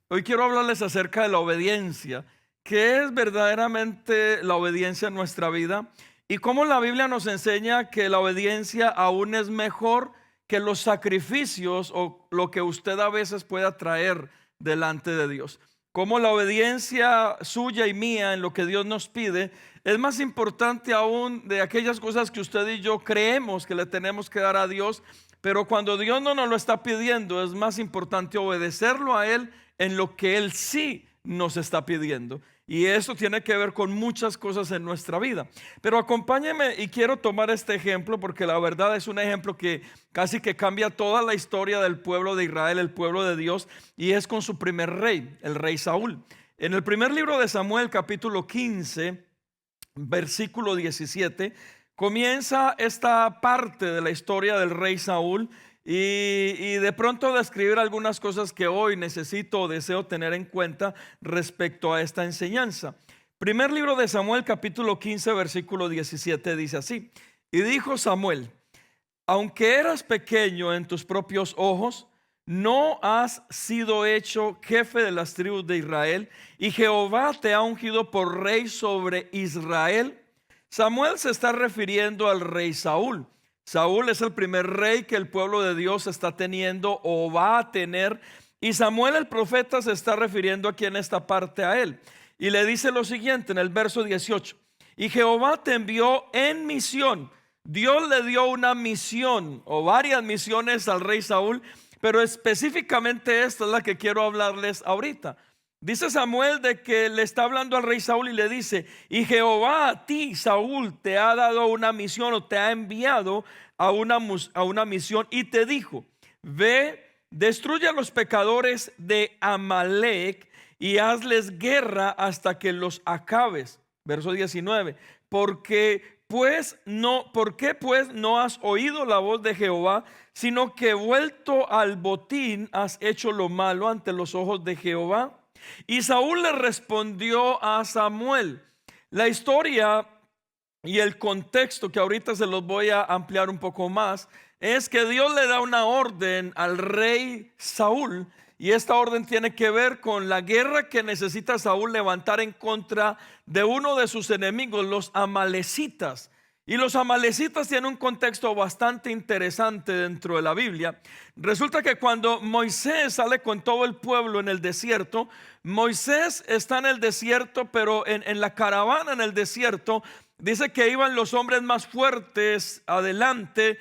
Hoy quiero hablarles acerca de la obediencia. ¿Qué es verdaderamente la obediencia en nuestra vida? Y cómo la Biblia nos enseña que la obediencia aún es mejor que los sacrificios o lo que usted a veces pueda traer delante de Dios. Cómo la obediencia suya y mía en lo que Dios nos pide es más importante aún de aquellas cosas que usted y yo creemos que le tenemos que dar a Dios. Pero cuando Dios no nos lo está pidiendo, es más importante obedecerlo a Él en lo que Él sí nos está pidiendo. Y eso tiene que ver con muchas cosas en nuestra vida. Pero acompáñeme y quiero tomar este ejemplo porque la verdad es un ejemplo que casi que cambia toda la historia del pueblo de Israel, el pueblo de Dios, y es con su primer rey, el rey Saúl. En el primer libro de Samuel, capítulo 15, versículo 17, comienza esta parte de la historia del rey Saúl y de pronto describir algunas cosas que hoy necesito o deseo tener en cuenta respecto a esta enseñanza. Primer libro de Samuel, capítulo 15, versículo 17 dice así: y dijo Samuel, aunque eras pequeño en tus propios ojos, no has sido hecho jefe de las tribus de Israel, y Jehová te ha ungido por rey sobre Israel. Samuel se está refiriendo al rey Saúl. Saúl es el primer rey que el pueblo de Dios está teniendo o va a tener, y Samuel el profeta se está refiriendo aquí en esta parte a él. Y le dice lo siguiente en el verso 18: y Jehová te envió en misión. Dios le dio una misión o varias misiones al rey Saúl, pero específicamente esta es la que quiero hablarles ahorita. Dice Samuel de que le está hablando al rey Saúl y le dice: y Jehová a ti, Saúl, te ha dado una misión o te ha enviado a una misión, y te dijo: ve, destruye a los pecadores de Amalec y hazles guerra hasta que los acabes. Verso 19: ¿por qué pues no has oído la voz de Jehová, sino que vuelto al botín has hecho lo malo ante los ojos de Jehová? Y Saúl le respondió a Samuel. La historia y el contexto, que ahorita se los voy a ampliar un poco más, es que Dios le da una orden al rey Saúl, y esta orden tiene que ver con la guerra que necesita Saúl levantar en contra de uno de sus enemigos, los amalecitas. Y los amalecitas tienen un contexto bastante interesante dentro de la Biblia. Resulta que cuando Moisés sale con todo el pueblo en el desierto, Moisés está en el desierto, pero en la caravana en el desierto, dice que iban los hombres más fuertes adelante,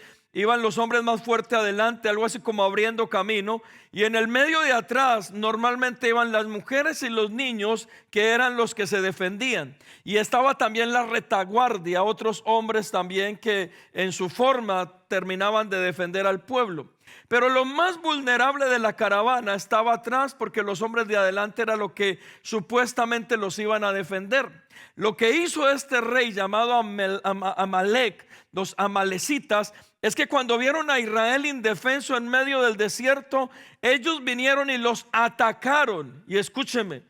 algo así como abriendo camino, y en el medio de atrás normalmente iban las mujeres y los niños, que eran los que se defendían, y estaba también la retaguardia, otros hombres también que en su forma terminaban de defender al pueblo. Pero lo más vulnerable de la caravana estaba atrás, porque los hombres de adelante era lo que supuestamente los iban a defender. Lo que hizo este rey llamado Amalek, los amalecitas, es que cuando vieron a Israel indefenso en medio del desierto, ellos vinieron y los atacaron. Y escúcheme,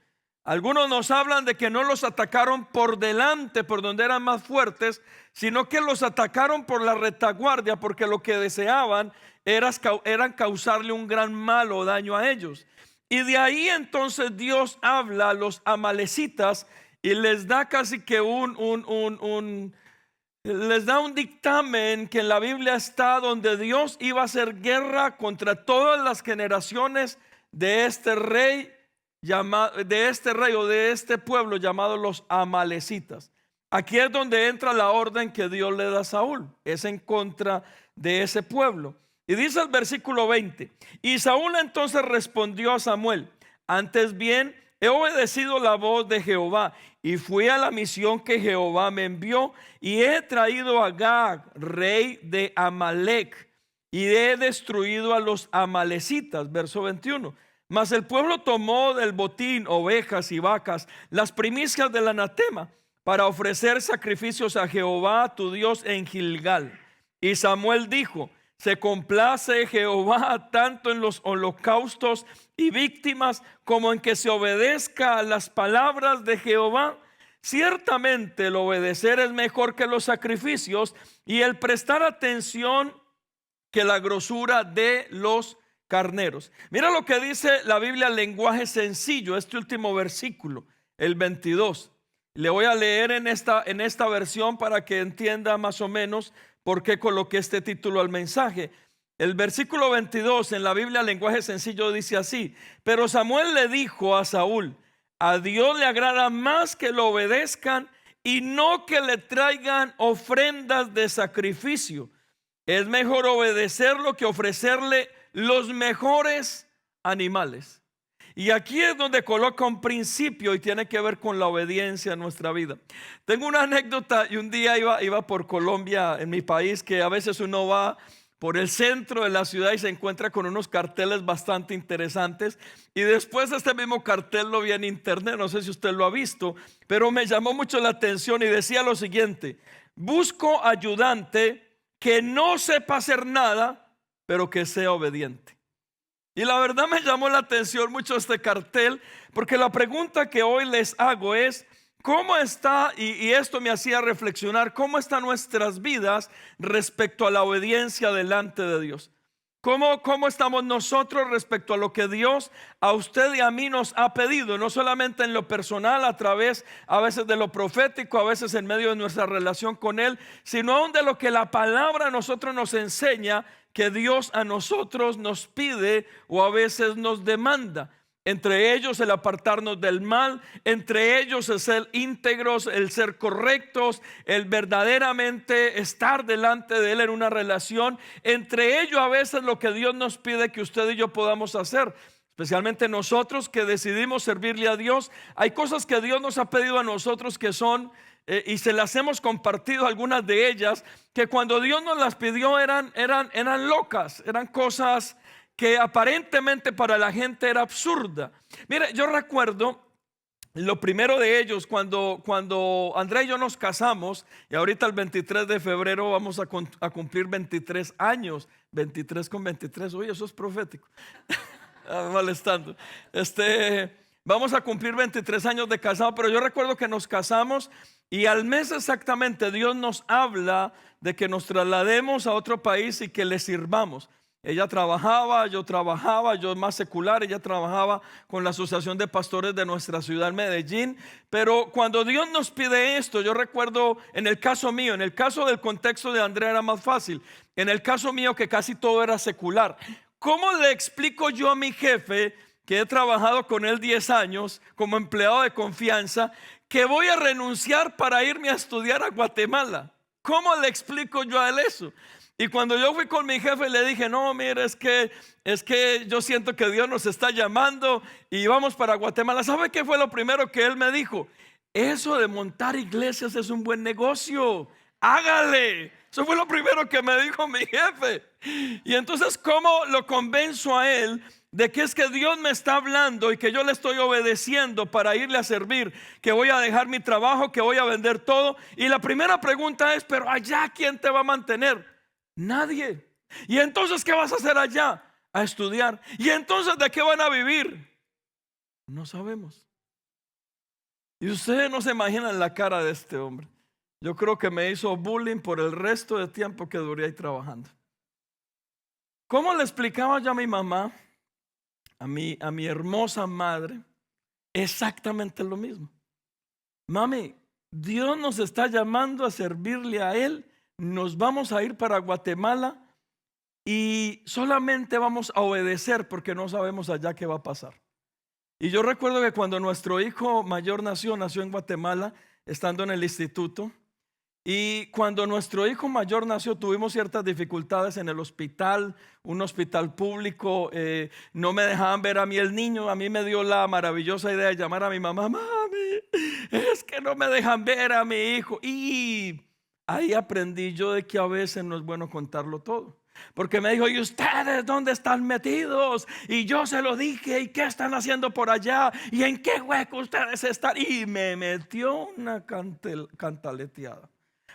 algunos nos hablan de que no los atacaron por delante, por donde eran más fuertes, sino que los atacaron por la retaguardia, porque lo que deseaban eran causarle un gran mal o daño a ellos. Y de ahí entonces Dios habla a los amalecitas y les da casi que les da un dictamen que en la Biblia está, donde Dios iba a hacer guerra contra todas las generaciones de este rey o de este pueblo llamado los amalecitas. Aquí es donde entra la orden que Dios le da a Saúl, es en contra de ese pueblo. Y dice el versículo 20: y Saúl entonces respondió a Samuel: antes bien he obedecido la voz de Jehová y fui a la misión que Jehová me envió, y he traído a Agag, rey de Amalec, y he destruido a los amalecitas. Verso 21: mas el pueblo tomó del botín ovejas y vacas, las primicias del anatema, para ofrecer sacrificios a Jehová tu Dios en Gilgal. Y Samuel dijo: se complace Jehová tanto en los holocaustos y víctimas como en que se obedezca a las palabras de Jehová. Ciertamente el obedecer es mejor que los sacrificios, y el prestar atención que la grosura de los carneros. Mira lo que dice la Biblia en lenguaje sencillo, este último versículo, el 22. Le voy a leer en esta versión para que entienda más o menos por qué coloqué este título al mensaje. El versículo 22 en la Biblia en lenguaje sencillo dice así: pero Samuel le dijo a Saúl: a Dios le agrada más que lo obedezcan y no que le traigan ofrendas de sacrificio. Es mejor obedecerlo que ofrecerle los mejores animales. Y aquí es donde coloca un principio y tiene que ver con la obediencia en nuestra vida. Tengo una anécdota, y un día iba por Colombia, en mi país, que a veces uno va por el centro de la ciudad y se encuentra con unos carteles bastante interesantes, y después este mismo cartel lo vi en internet, no sé si usted lo ha visto, pero me llamó mucho la atención y decía lo siguiente: busco ayudante que no sepa hacer nada, pero que sea obediente. Y la verdad me llamó la atención mucho este cartel, porque la pregunta que hoy les hago es: ¿cómo está? Y esto me hacía reflexionar, ¿cómo están nuestras vidas respecto a la obediencia delante de Dios? ¿Cómo estamos nosotros respecto a lo que Dios a usted y a mí nos ha pedido? No solamente en lo personal, a través a veces de lo profético, a veces en medio de nuestra relación con Él, sino aún de lo que la palabra a nosotros nos enseña, que Dios a nosotros nos pide o a veces nos demanda. Entre ellos el apartarnos del mal, entre ellos el ser íntegros, el ser correctos, el verdaderamente estar delante de Él en una relación. Entre ellos a veces lo que Dios nos pide que usted y yo podamos hacer, especialmente nosotros que decidimos servirle a Dios. Hay cosas que Dios nos ha pedido a nosotros que son, y se las hemos compartido, algunas de ellas, que cuando Dios nos las pidió eran locas, eran cosas que aparentemente para la gente era absurda. Mire, yo recuerdo lo primero de ellos cuando Andrea y yo nos casamos, y ahorita el 23 de febrero vamos a cumplir 23 años. 23 con 23, oye, eso es profético. Molestando. Vamos a cumplir 23 años de casado, pero yo recuerdo que nos casamos y al mes exactamente Dios nos habla de que nos traslademos a otro país y que le sirvamos. Ella trabajaba, yo más secular, ella trabajaba con la Asociación de Pastores de nuestra ciudad, Medellín. Pero cuando Dios nos pide esto, yo recuerdo en el caso mío, en el caso del contexto de Andrea era más fácil. En el caso mío, que casi todo era secular, ¿cómo le explico yo a mi jefe, que he trabajado con él 10 años como empleado de confianza, que voy a renunciar para irme a estudiar a Guatemala? ¿Cómo le explico yo a él eso? Y cuando yo fui con mi jefe le dije: no, mire, es que yo siento que Dios nos está llamando y vamos para Guatemala. ¿Sabe qué fue lo primero que él me dijo? Eso de montar iglesias es un buen negocio, hágale. Eso fue lo primero que me dijo mi jefe. Y entonces, ¿cómo lo convenzo a él de que es que Dios me está hablando y que yo le estoy obedeciendo para irle a servir, que voy a dejar mi trabajo, que voy a vender todo? Y la primera pregunta es: pero allá, ¿quién te va a mantener? Nadie. ¿Y entonces qué vas a hacer allá? A estudiar. ¿Y entonces de qué van a vivir? No sabemos. Y ustedes no se imaginan la cara de este hombre. Yo creo que me hizo bullying por el resto de tiempo que duré ahí trabajando. ¿Cómo le explicaba yo a mi mamá, a mi hermosa madre, exactamente lo mismo? Mami, Dios nos está llamando a servirle a Él. Nos vamos a ir para Guatemala y solamente vamos a obedecer porque no sabemos allá qué va a pasar. Y yo recuerdo que cuando nuestro hijo mayor nació en Guatemala, estando en el instituto. Y cuando nuestro hijo mayor nació, tuvimos ciertas dificultades en el hospital, un hospital público. No me dejaban ver a mí el niño. A mí me dio la maravillosa idea de llamar a mi mamá: mami, es que no me dejan ver a mi hijo. Y ahí aprendí yo de que a veces no es bueno contarlo todo. Porque me dijo: ¿y ustedes dónde están metidos? Y yo se lo dije: ¿y qué están haciendo por allá? ¿Y en qué hueco ustedes están? Y me metió una cantaleteada.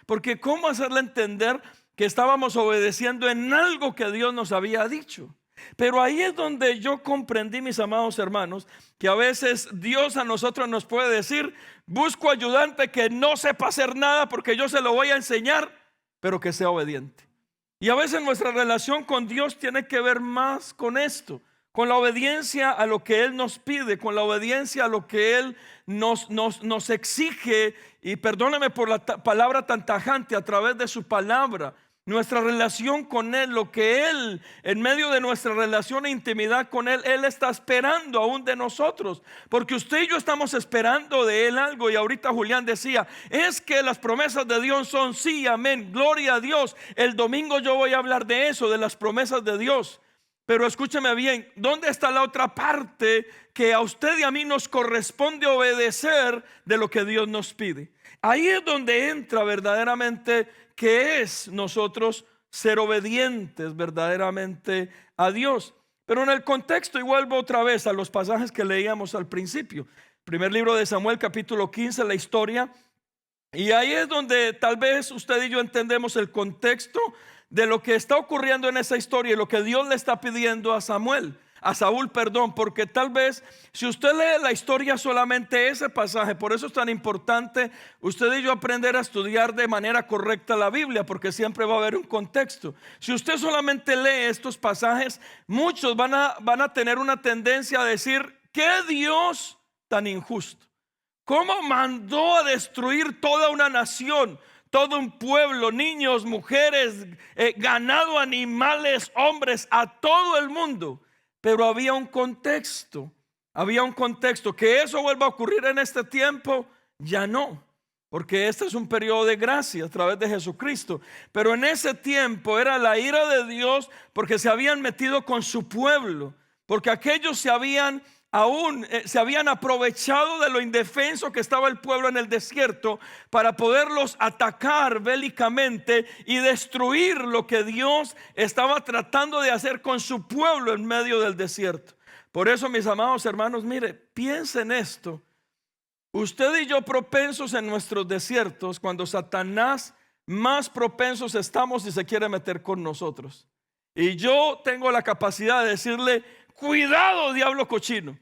Porque ¿cómo hacerle entender que estábamos obedeciendo en algo que Dios nos había dicho? Pero ahí es donde yo comprendí, mis amados hermanos, que a veces Dios a nosotros nos puede decir: busco ayudante que no sepa hacer nada porque yo se lo voy a enseñar, pero que sea obediente. Y a veces nuestra relación con Dios tiene que ver más con esto, con la obediencia a lo que Él nos pide, con la obediencia a lo que Él nos exige. Y perdóneme por la palabra tan tajante, a través de su palabra. Nuestra relación con Él, lo que Él, en medio de nuestra relación e intimidad con Él, Él está esperando aún de nosotros. Porque usted y yo estamos esperando de Él algo. Y ahorita Julián decía, es que las promesas de Dios son sí, amén, gloria a Dios. El domingo yo voy a hablar de eso, de las promesas de Dios. Pero escúcheme bien, ¿dónde está la otra parte que a usted y a mí nos corresponde obedecer de lo que Dios nos pide? Ahí es donde entra verdaderamente que es nosotros ser obedientes verdaderamente a Dios. Pero en el contexto, y vuelvo otra vez a los pasajes que leíamos al principio. Primer libro de Samuel, capítulo 15, la historia. Y ahí es donde tal vez usted y yo entendemos el contexto de lo que está ocurriendo en esa historia y lo que Dios le está pidiendo a Saúl, porque tal vez si usted lee la historia solamente ese pasaje, por eso es tan importante usted y yo aprender a estudiar de manera correcta la Biblia, porque siempre va a haber un contexto. Si usted solamente lee estos pasajes, muchos van a tener una tendencia a decir, ¿qué Dios tan injusto? ¿Cómo mandó a destruir toda una nación? Todo un pueblo, niños, mujeres, ganado, animales, hombres, a todo el mundo. Pero había un contexto, que eso vuelva a ocurrir en este tiempo, ya no. Porque este es un periodo de gracia a través de Jesucristo. Pero en ese tiempo era la ira de Dios porque se habían metido con su pueblo. Porque aquellos se habían aprovechado de lo indefenso que estaba el pueblo en el desierto para poderlos atacar bélicamente y destruir lo que Dios estaba tratando de hacer con su pueblo en medio del desierto. Por eso, mis amados hermanos, mire, piensen esto. Usted y yo propensos en nuestros desiertos, cuando Satanás más propensos estamos y se quiere meter con nosotros. Y yo tengo la capacidad de decirle, cuidado, diablo cochino,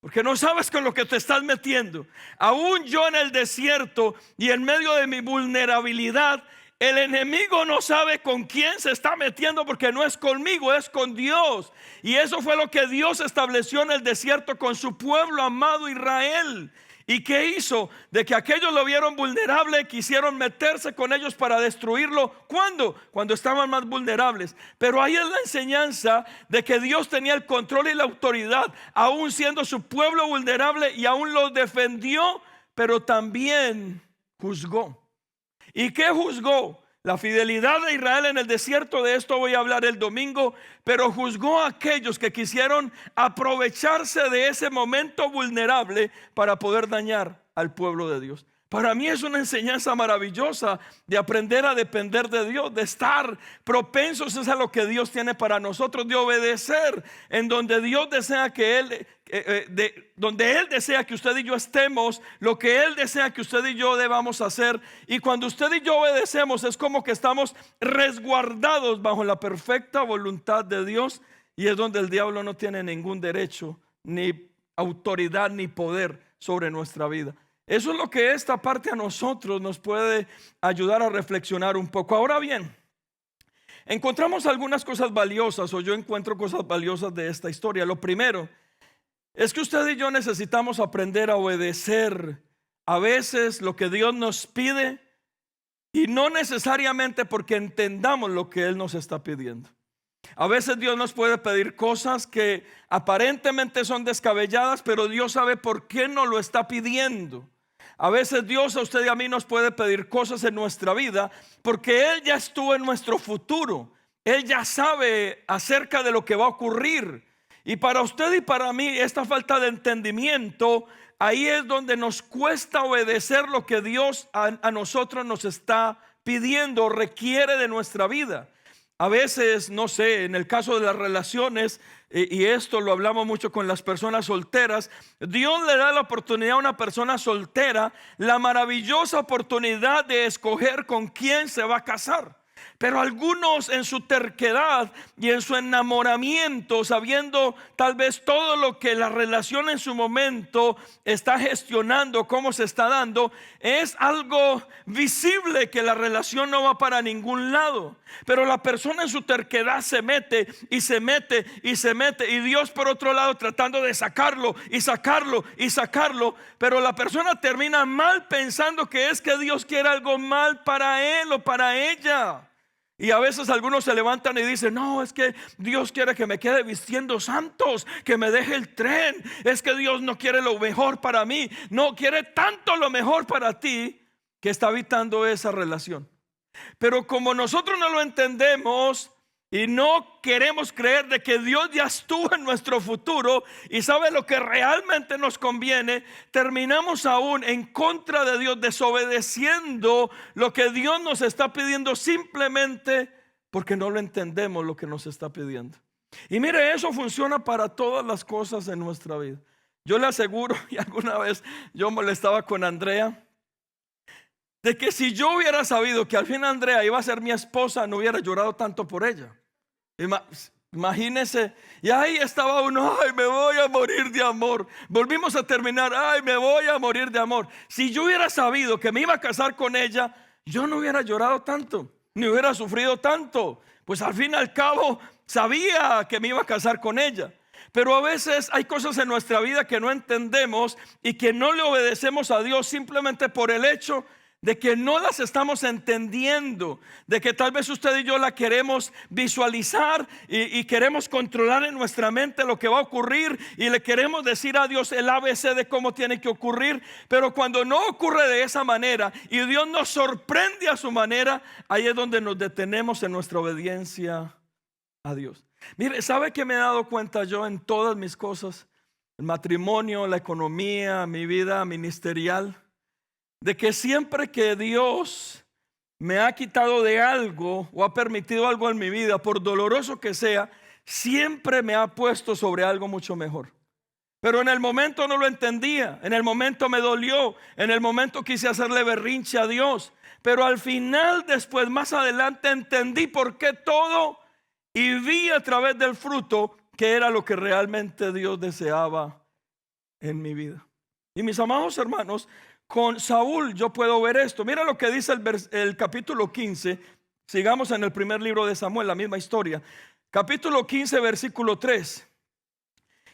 porque no sabes con lo que te estás metiendo. Aún yo en el desierto y en medio de mi vulnerabilidad, el enemigo no sabe con quién se está metiendo, porque no es conmigo, es con Dios. Y eso fue lo que Dios estableció en el desierto con su pueblo amado Israel. ¿Y qué hizo? De que aquellos lo vieron vulnerable, quisieron meterse con ellos para destruirlo. ¿Cuándo? Cuando estaban más vulnerables. Pero ahí es la enseñanza de que Dios tenía el control y la autoridad, aún siendo su pueblo vulnerable, y aún los defendió, pero también juzgó. ¿Y qué juzgó? La fidelidad de Israel en el desierto. De esto voy a hablar el domingo. Pero juzgó a aquellos que quisieron aprovecharse de ese momento vulnerable para poder dañar al pueblo de Dios. Para mí es una enseñanza maravillosa de aprender a depender de Dios, de estar propensos a lo que Dios tiene para nosotros, de obedecer en donde Dios desea que donde Él desea que usted y yo estemos, lo que Él desea que usted y yo debamos hacer. Y cuando usted y yo obedecemos, es como que estamos resguardados bajo la perfecta voluntad de Dios, y es donde el diablo no tiene ningún derecho, ni autoridad, ni poder sobre nuestra vida. Eso es lo que esta parte a nosotros nos puede ayudar a reflexionar un poco. Ahora bien, encontramos algunas cosas valiosas, o yo encuentro cosas valiosas de esta historia. Lo primero es que usted y yo necesitamos aprender a obedecer a veces lo que Dios nos pide, y no necesariamente porque entendamos lo que Él nos está pidiendo. A veces Dios nos puede pedir cosas que aparentemente son descabelladas, pero Dios sabe por qué nos lo está pidiendo. A veces Dios a usted y a mí nos puede pedir cosas en nuestra vida porque Él ya estuvo en nuestro futuro. Él ya sabe acerca de lo que va a ocurrir. Y para usted y para mí, esta falta de entendimiento, ahí es donde nos cuesta obedecer lo que Dios a nosotros nos está pidiendo, requiere de nuestra vida. A veces, no sé, en el caso de las relaciones, y esto lo hablamos mucho con las personas solteras, Dios le da la oportunidad a una persona soltera, la maravillosa oportunidad de escoger con quién se va a casar. Pero algunos en su terquedad y en su enamoramiento, sabiendo tal vez todo lo que la relación en su momento está gestionando, cómo se está dando, es algo visible que la relación no va para ningún lado. Pero la persona en su terquedad se mete y se mete y se mete, y Dios por otro lado tratando de sacarlo y sacarlo y sacarlo. Pero la persona termina mal pensando que es que Dios quiere algo mal para él o para ella. Y a veces algunos se levantan y dicen: no, es que Dios quiere que me quede vistiendo santos, que me deje el tren. Es que Dios no quiere lo mejor para mí. No, quiere tanto lo mejor para ti que está evitando esa relación. Pero como nosotros no lo entendemos y no queremos creer de que Dios ya estuvo en nuestro futuro y sabe lo que realmente nos conviene, terminamos aún en contra de Dios, desobedeciendo lo que Dios nos está pidiendo simplemente porque no lo entendemos lo que nos está pidiendo. Y mire, eso funciona para todas las cosas en nuestra vida. Yo le aseguro, y alguna vez yo molestaba con Andrea, de que si yo hubiera sabido que al fin Andrea iba a ser mi esposa, no hubiera llorado tanto por ella. Imagínese, y ahí estaba uno: ay, me voy a morir de amor. Volvimos a terminar: ay, me voy a morir de amor. Si yo hubiera sabido que me iba a casar con ella, yo no hubiera llorado tanto, ni hubiera sufrido tanto. Pues al fin y al cabo sabía que me iba a casar con ella. Pero a veces hay cosas en nuestra vida que no entendemos y que no le obedecemos a Dios simplemente por el hecho de que no las estamos entendiendo, de que tal vez usted y yo la queremos visualizar y queremos controlar en nuestra mente lo que va a ocurrir, y le queremos decir a Dios el ABC de cómo tiene que ocurrir. Pero cuando no ocurre de esa manera y Dios nos sorprende a su manera, ahí es donde nos detenemos en nuestra obediencia a Dios. Mire, ¿sabe qué me he dado cuenta yo en todas mis cosas? El matrimonio, la economía, mi vida ministerial, de que siempre que Dios me ha quitado de algo o ha permitido algo en mi vida, por doloroso que sea, siempre me ha puesto sobre algo mucho mejor. Pero en el momento no lo entendía, en el momento me dolió, en el momento quise hacerle berrinche a Dios, pero al final, después, más adelante, entendí por qué todo, y vi a través del fruto que era lo que realmente Dios deseaba en mi vida. Y mis amados hermanos, con Saúl yo puedo ver esto. Mira lo que dice el capítulo 15. Sigamos en el primer libro de Samuel, la misma historia. Capítulo 15, versículo 3.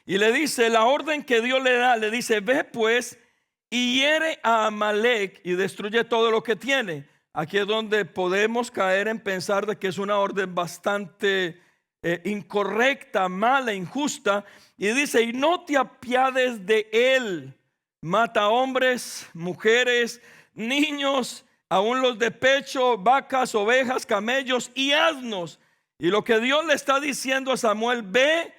Y le dice la orden que Dios le da. Le dice: ve pues y hiere a Amalek y destruye todo lo que tiene. Aquí es donde podemos caer en pensar de que es una orden bastante incorrecta, mala, injusta. Y dice: y no te apiades de él. Mata hombres, mujeres, niños, aún los de pecho, vacas, ovejas, camellos y asnos. Y lo que Dios le está diciendo a Samuel: ve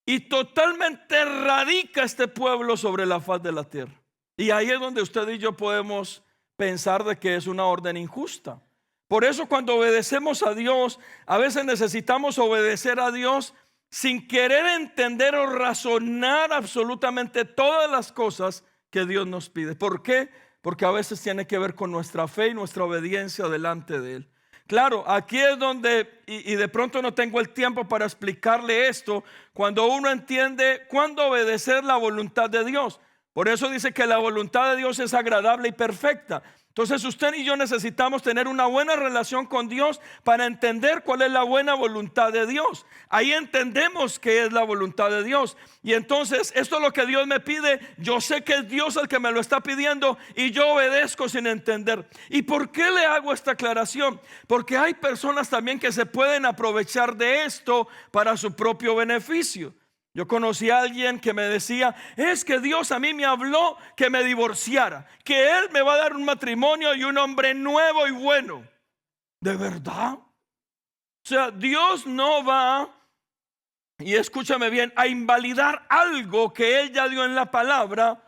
y totalmente erradica este pueblo sobre la faz de la tierra. Y ahí es donde usted y yo podemos pensar de que es una orden injusta. Por eso, cuando obedecemos a Dios, a veces necesitamos obedecer a Dios sin querer entender o razonar absolutamente todas las cosas que Dios nos pide. ¿Por qué? Porque a veces tiene que ver con nuestra fe y nuestra obediencia delante de Él. Claro, aquí es donde, y de pronto no tengo el tiempo para explicarle esto, cuando uno entiende cuándo obedecer la voluntad de Dios. Por eso dice que la voluntad de Dios es agradable y perfecta. Entonces usted y yo necesitamos tener una buena relación con Dios para entender cuál es la buena voluntad de Dios. Ahí entendemos qué es la voluntad de Dios. Y entonces esto es lo que Dios me pide. Yo sé que es Dios el que me lo está pidiendo y yo obedezco sin entender. ¿Y por qué le hago esta aclaración? Porque hay personas también que se pueden aprovechar de esto para su propio beneficio. Yo conocí a alguien que me decía: es que Dios a mí me habló que me divorciara, que Él me va a dar un matrimonio y un hombre nuevo y bueno. ¿De verdad? O sea, Dios no va, y escúchame bien, a invalidar algo que Él ya dio en la palabra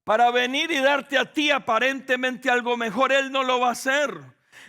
para venir y darte a ti aparentemente algo mejor. Él no lo va a hacer.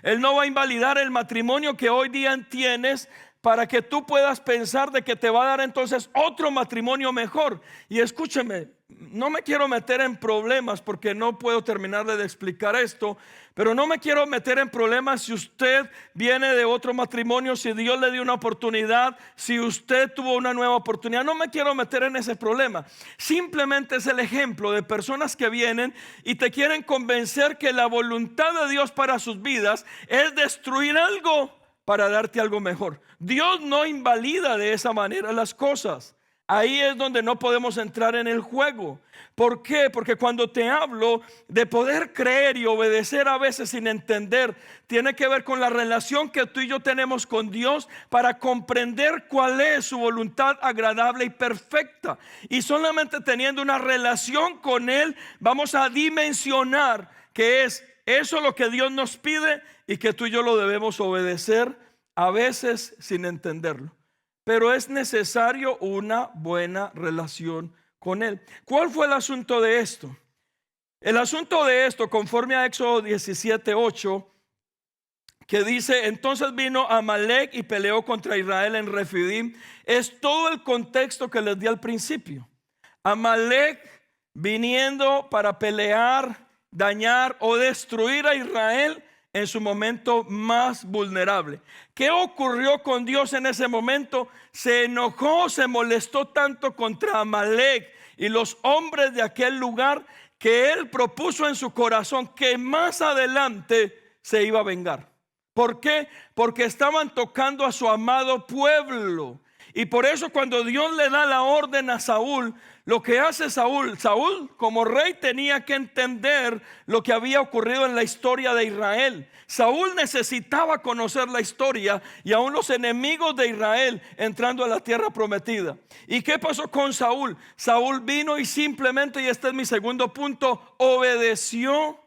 Él no va a invalidar el matrimonio que hoy día tienes para que tú puedas pensar de que te va a dar entonces otro matrimonio mejor. Y escúcheme, no me quiero meter en problemas porque no puedo terminarle de explicar esto, pero no me quiero meter en problemas si usted viene de otro matrimonio, si Dios le dio una oportunidad, si usted tuvo una nueva oportunidad. No me quiero meter en ese problema. Simplemente es el ejemplo de personas que vienen y te quieren convencer que la voluntad de Dios para sus vidas es destruir algo para darte algo mejor. Dios no invalida de esa manera las cosas. Ahí es donde no podemos entrar en el juego. ¿Por qué? Porque cuando te hablo de poder creer y obedecer a veces sin entender, tiene que ver con la relación que tú y yo tenemos con Dios para comprender cuál es su voluntad agradable y perfecta. Y solamente teniendo una relación con Él, vamos a dimensionar que es eso lo que Dios nos pide y que tú y yo lo debemos obedecer, a veces sin entenderlo. Pero es necesario una buena relación con Él. ¿Cuál fue el asunto de esto? El asunto de esto, conforme a Éxodo 17:8, que dice: entonces vino Amalek y peleó contra Israel en Refidim, es todo el contexto que les di al principio. Amalek viniendo para pelear, dañar o destruir a Israel en su momento más vulnerable. ¿Qué ocurrió con Dios en ese momento? Se enojó, se molestó tanto contra Amalek y los hombres de aquel lugar, que Él propuso en su corazón que más adelante se iba a vengar. ¿Por qué? Porque estaban tocando a su amado pueblo. Y por eso cuando Dios le da la orden a Saúl, lo que hace Saúl como rey tenía que entender lo que había ocurrido en la historia de Israel. Saúl necesitaba conocer la historia y aún los enemigos de Israel entrando a la tierra prometida. ¿Y qué pasó con Saúl? Saúl vino y simplemente, y este es mi segundo punto, obedeció,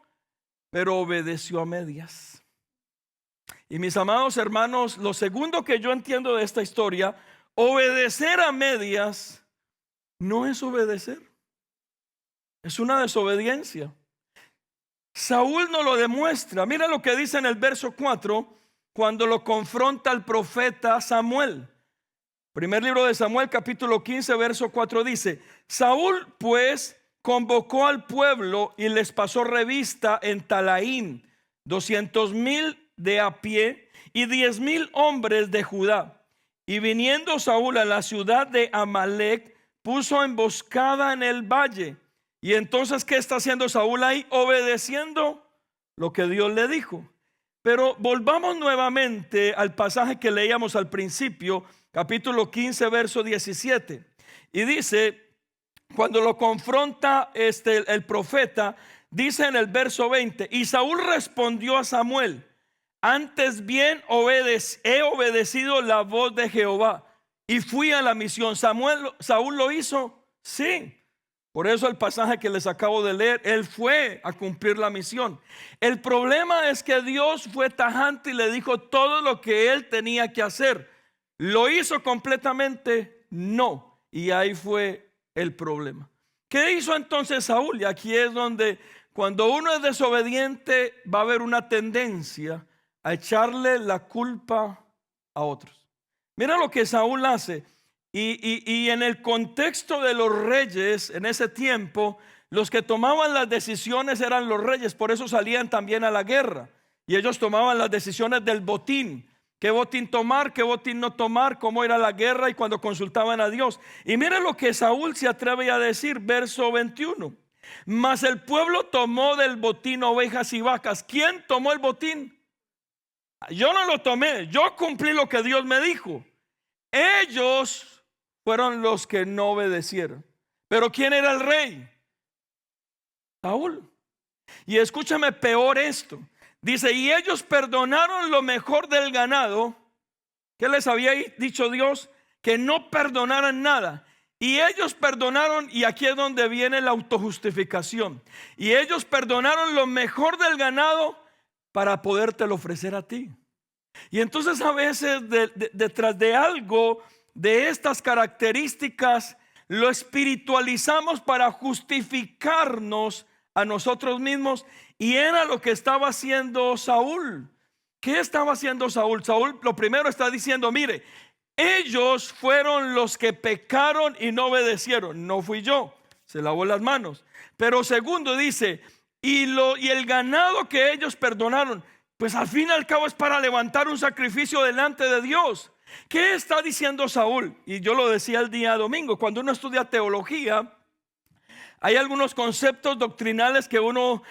pero obedeció a medias. Y mis amados hermanos, lo segundo que yo entiendo de esta historia: obedecer a medias no es obedecer, es una desobediencia. Saúl nos lo demuestra. Mira lo que dice en el verso 4 cuando lo confronta el profeta Samuel. Primer libro de Samuel, capítulo 15, verso 4 dice: Saúl pues convocó al pueblo y les pasó revista en Talaín, 200,000 de a pie y 10,000 hombres de Judá. Y viniendo Saúl a la ciudad de Amalek, puso emboscada en el valle. Y entonces, ¿qué está haciendo Saúl ahí? Obedeciendo lo que Dios le dijo. Pero volvamos nuevamente al pasaje que leíamos al principio, capítulo 15, verso 17. Y dice, cuando lo confronta el profeta, dice en el verso 20: y Saúl respondió a Samuel: antes bien he obedecido la voz de Jehová y fui a la misión. ¿Saúl lo hizo? Sí. Por eso el pasaje que les acabo de leer, él fue a cumplir la misión. El problema es que Dios fue tajante y le dijo todo lo que él tenía que hacer. ¿Lo hizo completamente? No. Y ahí fue el problema. ¿Qué hizo entonces Saúl? Y aquí es donde, cuando uno es desobediente, va a haber una tendencia a echarle la culpa a otros. Mira lo que Saúl hace. Y en el contexto de los reyes en ese tiempo, los que tomaban las decisiones eran los reyes. Por eso salían también a la guerra. Y ellos tomaban las decisiones del botín. ¿Qué botín tomar? ¿Qué botín no tomar? ¿Cómo ir a la guerra? Y cuando consultaban a Dios. Y mira lo que Saúl se atreve a decir, verso 21. Mas el pueblo tomó del botín ovejas y vacas. ¿Quién tomó el botín? Yo no lo tomé, yo cumplí lo que Dios me dijo. Ellos fueron los que no obedecieron. Pero ¿quién era el rey? Saúl. Y escúchame peor esto. Dice, y ellos perdonaron lo mejor del ganado. ¿Qué les había dicho Dios? Que no perdonaran nada. Y ellos perdonaron, y aquí es donde viene la autojustificación. Y ellos perdonaron lo mejor del ganado para podértelo ofrecer a ti. Y entonces a veces detrás de algo de estas características lo espiritualizamos para justificarnos a nosotros mismos. Y era lo que estaba haciendo Saúl. ¿Qué estaba haciendo Saúl? Saúl lo primero está diciendo, mire, ellos fueron los que pecaron y no obedecieron, no fui yo. Se lavó las manos. Pero segundo dice, y el ganado que ellos perdonaron, pues al fin y al cabo es para levantar un sacrificio delante de Dios. ¿Qué está diciendo Saúl? Y yo lo decía el día domingo, cuando uno estudia teología, hay algunos conceptos doctrinales que uno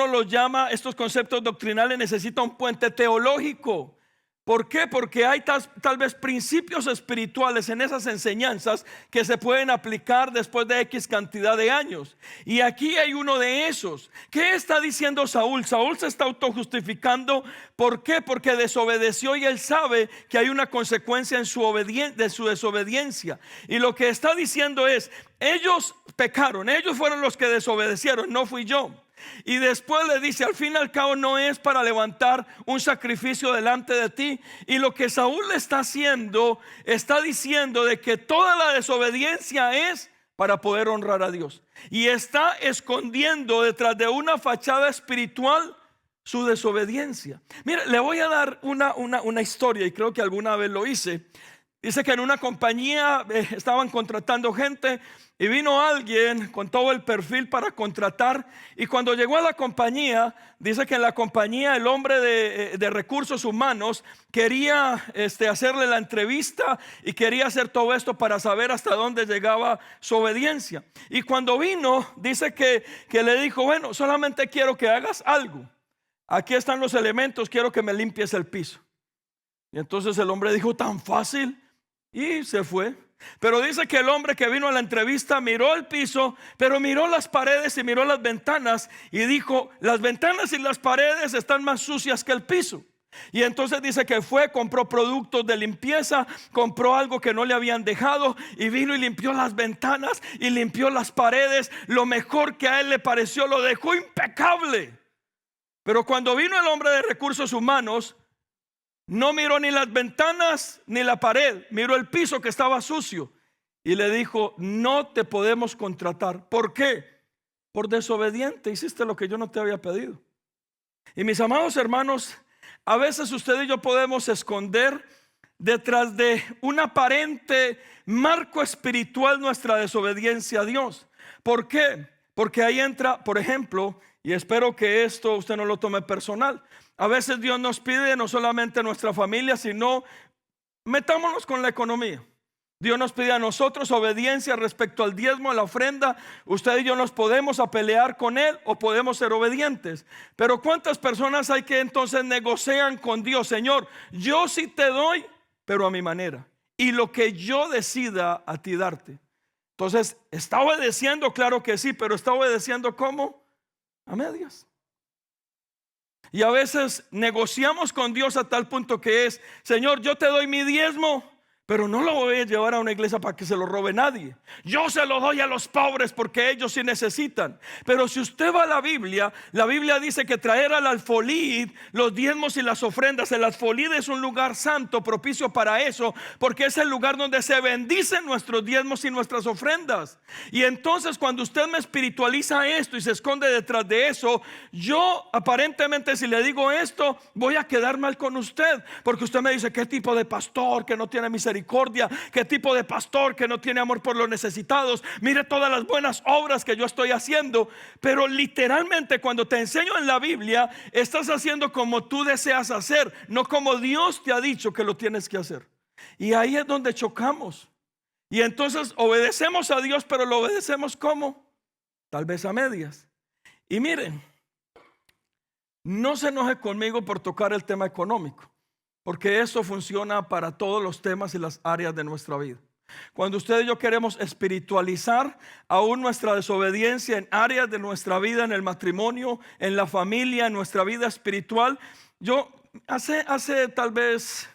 los llama, estos conceptos doctrinales necesitan un puente teológico. ¿Por qué? Porque hay tal vez principios espirituales en esas enseñanzas que se pueden aplicar después de X cantidad de años. Y aquí hay uno de esos. ¿Qué está diciendo Saúl? Saúl se está autojustificando. ¿Por qué? Porque desobedeció y él sabe que hay una consecuencia en de su desobediencia. Y lo que está diciendo es, ellos pecaron, ellos fueron los que desobedecieron, no fui yo. Y después le dice, al fin y al cabo no es para levantar un sacrificio delante de ti. Y lo que Saúl le está haciendo, está diciendo de que toda la desobediencia es para poder honrar a Dios. Y está escondiendo detrás de una fachada espiritual su desobediencia. Mire, le voy a dar una historia, y creo que alguna vez lo hice. Dice que en una compañía estaban contratando gente y vino alguien con todo el perfil para contratar. Y cuando llegó a la compañía, dice que en la compañía el hombre de recursos humanos quería hacerle la entrevista y quería hacer todo esto para saber hasta dónde llegaba su obediencia. Y cuando vino, dice que le dijo, bueno, solamente quiero que hagas algo. Aquí están los elementos, quiero que me limpies el piso. Y entonces el hombre dijo, tan fácil. Y se fue. Pero dice que el hombre que vino a la entrevista miró el piso, pero miró las paredes y miró las ventanas y dijo, las ventanas y las paredes están más sucias que el piso. Y entonces dice que fue, compró productos de limpieza, compró algo que no le habían dejado y vino y limpió las ventanas y limpió las paredes. Lo mejor que a él le pareció, lo dejó impecable. Pero cuando vino el hombre de recursos humanos, no miró ni las ventanas ni la pared, miró el piso que estaba sucio y le dijo, no te podemos contratar. ¿Por qué? Por desobediente, hiciste lo que yo no te había pedido. Y mis amados hermanos, a veces usted y yo podemos esconder detrás de un aparente marco espiritual nuestra desobediencia a Dios. ¿Por qué? Porque ahí entra, por ejemplo, y espero que esto usted no lo tome personal, a veces Dios nos pide no solamente nuestra familia, sino metámonos con la economía. Dios nos pide a nosotros obediencia respecto al diezmo, a la ofrenda. Usted y yo nos podemos a pelear con Él o podemos ser obedientes. Pero ¿cuántas personas hay que entonces negocian con Dios? Señor, yo sí te doy, pero a mi manera. Y lo que yo decida a ti darte. Entonces, ¿está obedeciendo? Claro que sí, pero ¿está obedeciendo cómo? A medias. Y a veces negociamos con Dios a tal punto que es, Señor, yo te doy mi diezmo, pero no lo voy a llevar a una iglesia para que se lo robe nadie. Yo se lo doy a los pobres porque ellos sí necesitan. Pero si usted va a la Biblia dice que traer al alfolí los diezmos y las ofrendas. El alfolí es un lugar santo, propicio para eso, porque es el lugar donde se bendicen nuestros diezmos y nuestras ofrendas. Y entonces cuando usted me espiritualiza esto y se esconde detrás de eso, yo aparentemente si le digo esto, voy a quedar mal con usted, porque usted me dice, ¿qué tipo de pastor que no tiene misericordia? ¿Qué tipo de pastor que no tiene amor por los necesitados? Mire todas las buenas obras que yo estoy haciendo. Pero literalmente cuando te enseño en la Biblia, estás haciendo como tú deseas hacer, no como Dios te ha dicho que lo tienes que hacer. Y ahí es donde chocamos. Y entonces obedecemos a Dios, pero lo obedecemos ¿cómo? Tal vez a medias. Y miren, no se enoje conmigo por tocar el tema económico, porque eso funciona para todos los temas y las áreas de nuestra vida. Cuando usted y yo queremos espiritualizar aún nuestra desobediencia en áreas de nuestra vida, en el matrimonio, en la familia, en nuestra vida espiritual. Yo hace tal vez,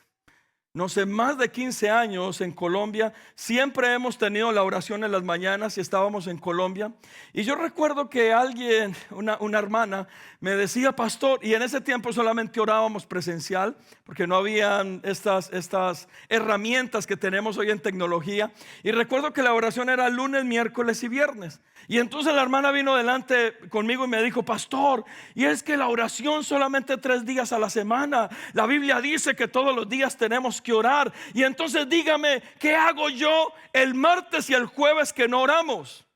no sé, más de 15 años en Colombia, siempre hemos tenido la oración en las mañanas y estábamos en Colombia. Y yo recuerdo que alguien, una hermana, me decía, pastor, y en ese tiempo solamente orábamos presencial, porque no habían estas herramientas que tenemos hoy en tecnología. Y recuerdo que la oración era lunes, miércoles y viernes. Y entonces la hermana vino delante conmigo y me dijo, pastor, y es que la oración solamente 3 días a la semana. La Biblia dice que todos los días tenemos que orar. Y entonces dígame, ¿qué hago yo el martes y el jueves que no oramos?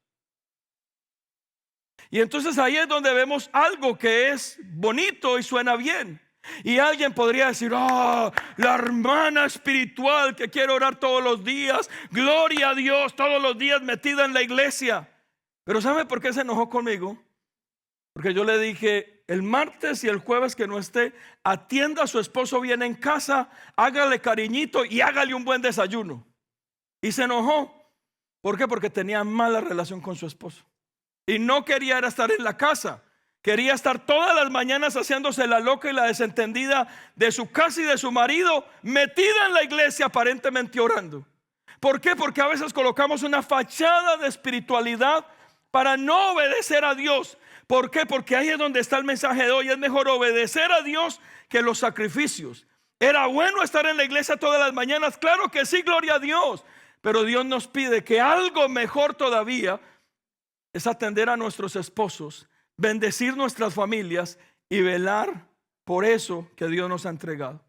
Y entonces ahí es donde vemos algo que es bonito y suena bien. Y alguien podría decir, la hermana espiritual que quiere orar todos los días, gloria a Dios, todos los días metida en la iglesia. Pero ¿sabe por qué se enojó conmigo? Porque yo le dije, el martes y el jueves que no esté, atienda a su esposo bien en casa, hágale cariñito y hágale un buen desayuno. Y se enojó. ¿Por qué? Porque tenía mala relación con su esposo. Y no quería estar en la casa. Quería estar todas las mañanas haciéndose la loca y la desentendida de su casa y de su marido, metida en la iglesia aparentemente orando. ¿Por qué? Porque a veces colocamos una fachada de espiritualidad para no obedecer a Dios. ¿Por qué? Porque ahí es donde está el mensaje de hoy. Es mejor obedecer a Dios que los sacrificios. ¿Era bueno estar en la iglesia todas las mañanas? Claro que sí, gloria a Dios. Pero Dios nos pide que algo mejor todavía es atender a nuestros esposos, bendecir nuestras familias y velar por eso que Dios nos ha entregado.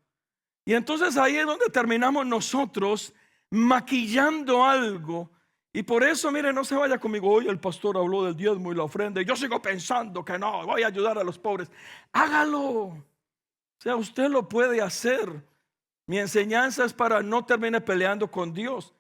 Y entonces ahí es donde terminamos nosotros maquillando algo. Y por eso, mire, no se vaya conmigo, hoy el pastor habló del diezmo y la ofrenda y yo sigo pensando que no, voy a ayudar a los pobres. Hágalo. O sea, usted lo puede hacer. Mi enseñanza es para no termine peleando con Dios.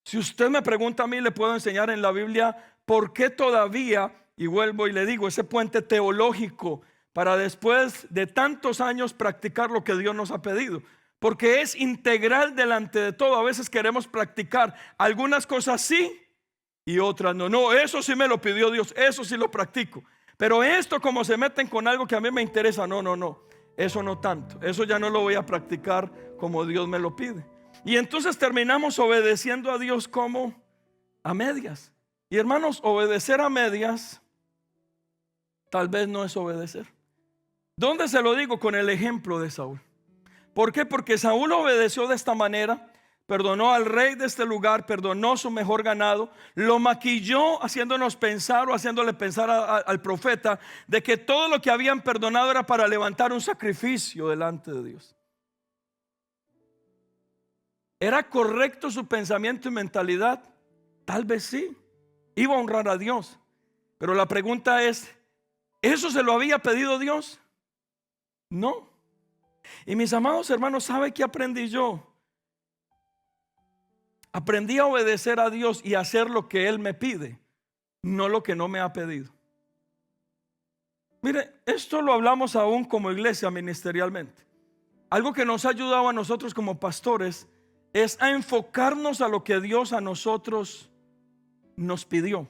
Si usted me pregunta a mí, le puedo enseñar en la Biblia por qué todavía, y vuelvo y le digo, ese puente teológico para después de tantos años practicar lo que Dios nos ha pedido. Porque es integral delante de todo. A veces queremos practicar algunas cosas sí y otras no. No, eso sí me lo pidió Dios, eso sí lo practico. Pero esto, como se meten con algo que a mí me interesa, no, eso no tanto. Eso ya no lo voy a practicar como Dios me lo pide. Y entonces terminamos obedeciendo a Dios como a medias. Y hermanos, obedecer a medias tal vez no es obedecer. ¿Dónde se lo digo? Con el ejemplo de Saúl. ¿Por qué? Porque Saúl obedeció de esta manera, perdonó al rey de este lugar, perdonó su mejor ganado, lo maquilló haciéndonos pensar o haciéndole pensar al profeta de que todo lo que habían perdonado era para levantar un sacrificio delante de Dios. ¿Era correcto su pensamiento y mentalidad? Tal vez sí, iba a honrar a Dios. Pero la pregunta es, ¿eso se lo había pedido Dios? No. Y mis amados hermanos, ¿sabe qué aprendí yo? Aprendí a obedecer a Dios y a hacer lo que Él me pide, no lo que no me ha pedido. Mire, esto lo hablamos aún como iglesia ministerialmente. Algo que nos ha ayudado a nosotros como pastores es a enfocarnos a lo que Dios a nosotros nos pidió.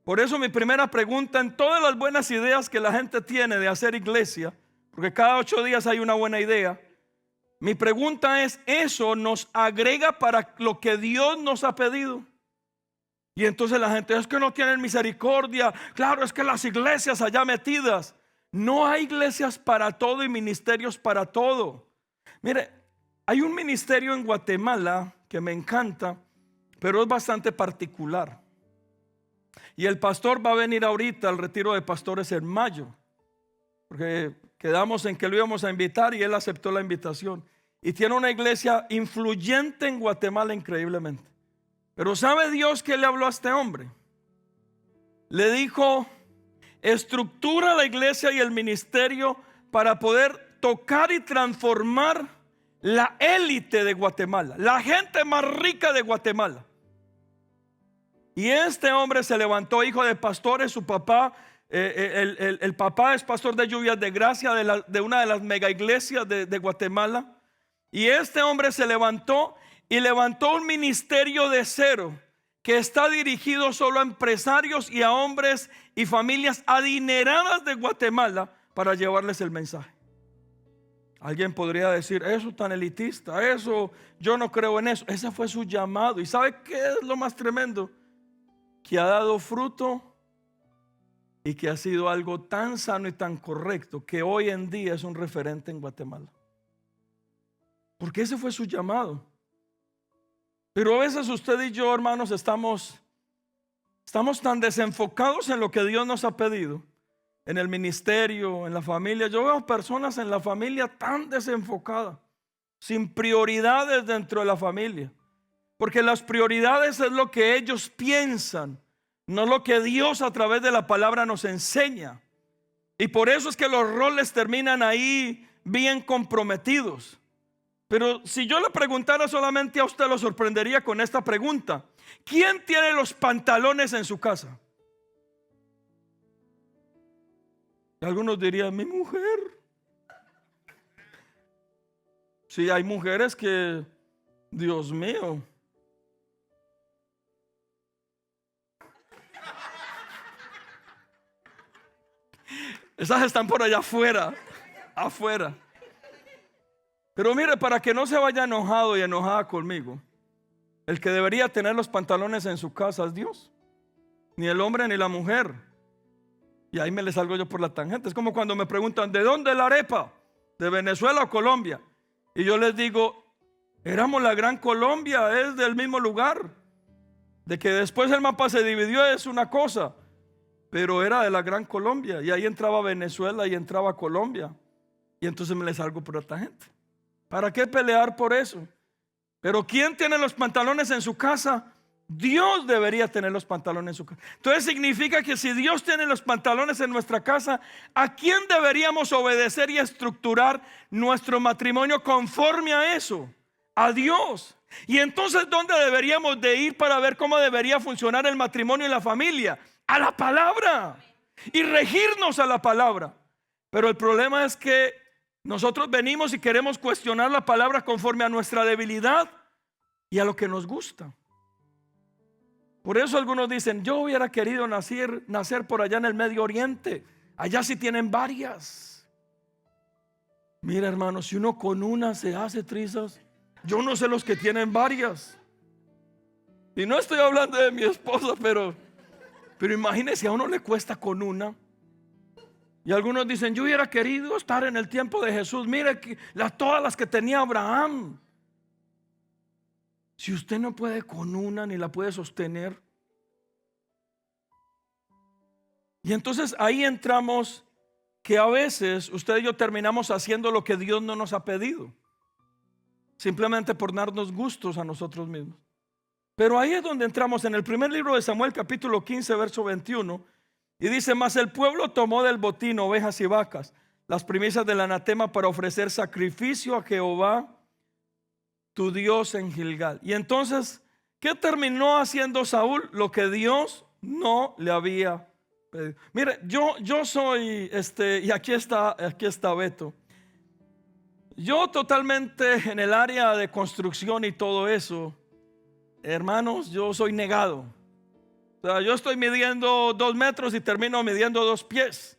Por eso mi primera pregunta, en todas las buenas ideas que la gente tiene de hacer iglesia, porque cada 8 días hay una buena idea, mi pregunta es, ¿eso nos agrega para lo que Dios nos ha pedido? Y entonces la gente, es que no tienen misericordia. Claro, es que las iglesias allá metidas. No hay iglesias para todo y ministerios para todo. Mire, hay un ministerio en Guatemala que me encanta, pero es bastante particular. Y el pastor va a venir ahorita al retiro de pastores en mayo, porque quedamos en que lo íbamos a invitar y él aceptó la invitación. Y tiene una iglesia influyente en Guatemala increíblemente. Pero ¿sabe Dios qué le habló a este hombre? Le dijo, estructura la iglesia y el ministerio para poder tocar y transformar la élite de Guatemala, la gente más rica de Guatemala. Y este hombre se levantó, hijo de pastores, su papá, el papá es pastor de Lluvias de Gracia de una de las mega iglesias de Guatemala. Y este hombre se levantó y levantó un ministerio de cero que está dirigido solo a empresarios y a hombres y familias adineradas de Guatemala para llevarles el mensaje. Alguien podría decir, eso tan elitista, eso yo no creo en eso. Ese fue su llamado. ¿Y sabe qué es lo más tremendo? Que ha dado fruto y que ha sido algo tan sano y tan correcto que hoy en día es un referente en Guatemala. Porque ese fue su llamado. Pero a veces usted y yo, hermanos, estamos tan desenfocados en lo que Dios nos ha pedido, en el ministerio, en la familia. Yo veo personas en la familia tan desenfocadas. sin prioridades dentro de la familia. Porque las prioridades es lo que ellos piensan, no lo que Dios a través de la palabra nos enseña. Y por eso es que los roles terminan ahí bien comprometidos. Pero si yo le preguntara solamente a usted, lo sorprendería con esta pregunta: ¿quién tiene los pantalones en su casa? Y algunos dirían: mi mujer. Sí, hay mujeres que, Dios mío, esas están por allá afuera, afuera. Pero mire, para que no se vaya enojado y enojada conmigo, el que debería tener los pantalones en su casa es Dios, ni el hombre ni la mujer. Y ahí me le salgo yo por la tangente. Es como cuando me preguntan: ¿de dónde es la arepa? ¿De Venezuela o Colombia? Y yo les digo: éramos la Gran Colombia, es del mismo lugar. De que después el mapa se dividió es una cosa, pero era de la Gran Colombia. Y ahí entraba Venezuela y entraba Colombia. Y entonces me le salgo por la tangente. ¿Para qué pelear por eso? Pero ¿quién tiene los pantalones en su casa? Dios debería tener los pantalones en su casa. Entonces significa que si Dios tiene los pantalones en nuestra casa, ¿a quién deberíamos obedecer y estructurar nuestro matrimonio conforme a eso? A Dios. Y entonces, ¿dónde deberíamos de ir para ver cómo debería funcionar el matrimonio y la familia? A la palabra. Y regirnos a la palabra. Pero el problema es que nosotros venimos y queremos cuestionar la palabra conforme a nuestra debilidad y a lo que nos gusta. Por eso algunos dicen: yo hubiera querido nacer por allá en el Medio Oriente. Allá sí tienen varias. Mira, hermano, si uno con una se hace trizas, yo no sé los que tienen varias. Y no estoy hablando de mi esposa, pero imagínese, a uno le cuesta con una. Y algunos dicen: yo hubiera querido estar en el tiempo de Jesús. Mire todas las que tenía Abraham. Si usted no puede con una ni la puede sostener. Y entonces ahí entramos, que a veces usted y yo terminamos haciendo lo que Dios no nos ha pedido, simplemente por darnos gustos a nosotros mismos. Pero ahí es donde entramos en el primer libro de Samuel, capítulo 15, verso 21. Y dice: mas el pueblo tomó del botín ovejas y vacas, las primicias del anatema, para ofrecer sacrificio a Jehová tu Dios en Gilgal. Y entonces, ¿qué terminó haciendo Saúl? Lo que Dios no le había pedido. Mire, yo soy y aquí está Beto. Yo totalmente en el área de construcción y todo eso, hermanos, yo soy negado. O sea, yo estoy midiendo 2 metros y termino midiendo 2 pies.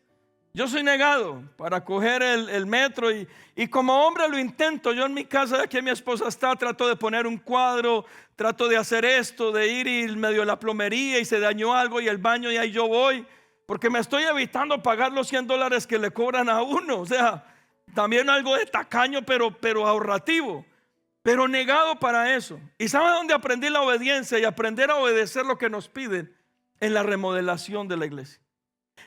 Yo soy negado para coger el metro y como hombre lo intento. Yo en mi casa, aquí mi esposa está, trato de poner un cuadro, trato de hacer esto, de ir y medio de la plomería y se dañó algo y el baño y ahí yo voy, porque me estoy evitando pagar los $100 que le cobran a uno. O sea, también algo de tacaño, pero ahorrativo, pero negado para eso. ¿Y sabe dónde aprendí la obediencia y aprender a obedecer lo que nos piden? En la remodelación de la iglesia.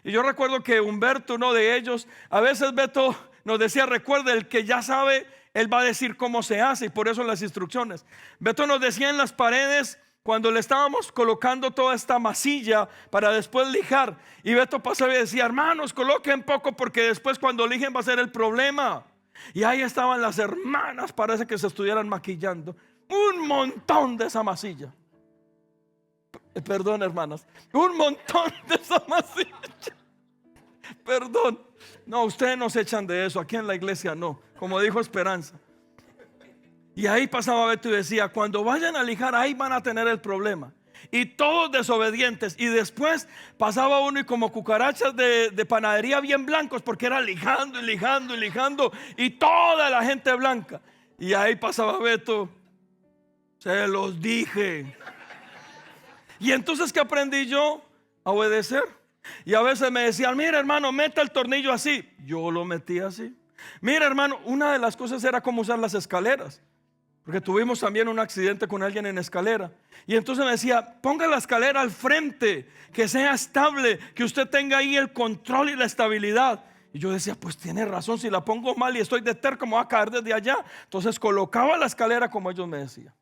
Y yo recuerdo que Humberto, uno de ellos, a veces Beto nos decía: recuerde, el que ya sabe, él va a decir cómo se hace, y por eso las instrucciones. Beto nos decía en las paredes, cuando le estábamos colocando toda esta masilla para después lijar, y Beto pasaba y decía: hermanos, coloquen poco porque después cuando lijen va a ser el problema. Y ahí estaban las hermanas, parece que se estuvieran maquillando, un montón de esa masilla. Perdón, hermanas, un montón de esa masilla. Perdón. No, ustedes no se echan de eso. Aquí en la iglesia no, como dijo Esperanza. Y ahí pasaba Beto y decía: cuando vayan a lijar, ahí van a tener el problema. Y todos desobedientes. Y después pasaba uno y como cucarachas de panadería bien blancos, porque era lijando y lijando y lijando, y toda la gente blanca. Y ahí pasaba Beto: se los dije. Y entonces, ¿qué aprendí yo? A obedecer. Y a veces me decían: mira, hermano, meta el tornillo así. Yo lo metí así. Mira, hermano, una de las cosas era cómo usar las escaleras, porque tuvimos también un accidente con alguien en escalera. Y entonces me decía: ponga la escalera al frente, que sea estable, que usted tenga ahí el control y la estabilidad. Y yo decía, pues tiene razón, si la pongo mal y estoy de terco, me voy a caer desde allá. Entonces colocaba la escalera como ellos me decían.